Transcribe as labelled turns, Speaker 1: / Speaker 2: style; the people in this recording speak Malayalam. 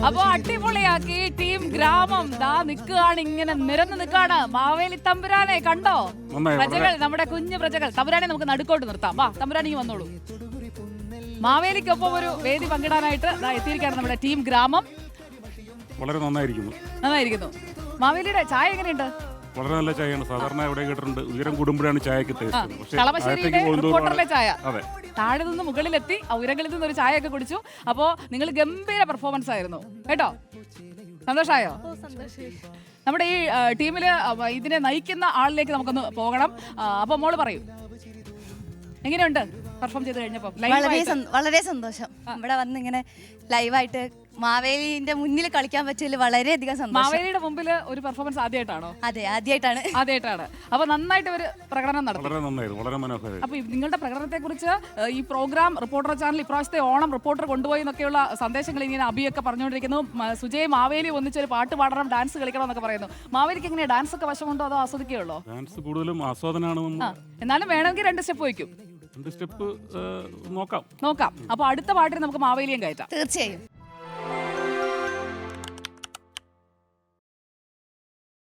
Speaker 1: അപ്പൊ അടിപൊളിയാക്കി ടീം ഗ്രാമം ദാ നിൽക്കുകയാണ്, ഇങ്ങനെ നിരന്ന് നിൽക്കാണ്. മാവേലി തമ്പുരാനെ കണ്ടോ? പ്രജകൾ, നമ്മുടെ കുഞ്ഞു പ്രജകൾ. തമ്പുരാനെ നമുക്ക് നടുക്കോട്ട് നിർത്താം. വാ തമ്പുരാനെ വന്നോളൂ. മാവേലിക്കൊപ്പം ഒരു വേദി പങ്കിടാനായിട്ട് എത്തിയിരിക്കുകയാണ് നമ്മുടെ ടീം ഗ്രാമം.
Speaker 2: വളരെ
Speaker 1: നന്നായിരിക്കുന്നു. മാവേലിയുടെ ചായ എങ്ങനെയുണ്ട്?
Speaker 2: വളരെ നല്ല ചായയാണ്. സാധാരണ എവിടെ കേട്ടിട്ടുണ്ട് ഉയരം കൂടുമ്പോഴാണ് ചായക്ക് ടേസ്റ്റ്.
Speaker 1: കളമശ്ശേരിയിലെ റിപ്പോർട്ടറിലെ ചായ താഴെ നിന്ന് മുകളിലെത്തി, ഉയരങ്ങളിൽ നിന്ന് ഒരു ചായയൊക്കെ കുടിച്ചു. അപ്പോ നിങ്ങൾ ഗംഭീര പെർഫോമൻസ് ആയിരുന്നു കേട്ടോ. സന്തോഷായോ? നമ്മുടെ ഈ ടീമില് ഇതിനെ നയിക്കുന്ന ആളിലേക്ക് നമുക്കൊന്ന് പോകണം. അപ്പൊ മോള് പറയൂ, എങ്ങനെയുണ്ട് പെർഫോം ചെയ്ത് കഴിഞ്ഞപ്പോ?
Speaker 3: വളരെ സന്തോഷം. ഇവിടെ വന്ന് ഇങ്ങനെ ലൈവായിട്ട് മാവേലിന്റെ മുന്നിൽ കളിക്കാൻ പറ്റിയതിൽ വളരെയധികം സന്തോഷം.
Speaker 1: മാവേലിയുടെ മുമ്പിൽ ഒരു പെർഫോമൻസ് ആദ്യമായിട്ടാണോ?
Speaker 3: അതെ, ആദ്യമായിട്ടാണ്.
Speaker 1: അപ്പൊ നന്നായിട്ട് ഒരു പ്രകടനം നടത്തി. അപ്പൊ നിങ്ങളുടെ പ്രകടനത്തെ കുറിച്ച് ഈ പ്രോഗ്രാം റിപ്പോർട്ടർ ചാനൽ ഇപ്രാവശ്യത്തെ ഓണം റിപ്പോർട്ടർ കൊണ്ടുപോയി എന്നൊക്കെയുള്ള സന്ദേശങ്ങൾ ഇങ്ങനെ അബിയൊക്കെ പറഞ്ഞുകൊണ്ടിരിക്കുന്നു. സുജയ് മാവേലി ഒന്നിച്ചൊരു പാട്ട് പാടണം, ഡാൻസ് കളിക്കണം എന്നൊക്കെ പറയുന്നു. മാവേലിക്ക് എങ്ങനെയാ, ഡാൻസ് ഒക്കെ വശമുണ്ടോ അതോ ആസ്വദിക്കുകയുള്ളോ?
Speaker 2: ഡാൻസ് കൂടുതലും ആസ്വാദനാണ്.
Speaker 1: എന്നാലും വേണമെങ്കിൽ 2 സ്റ്റെപ്പ് വയ്ക്കും.
Speaker 2: സ്റ്റെപ്പ് നോക്കാം.
Speaker 1: അപ്പൊ അടുത്ത പാട്ടിന് നമുക്ക് മാവേലിയും കയറ്റാം.
Speaker 3: തീർച്ചയായും.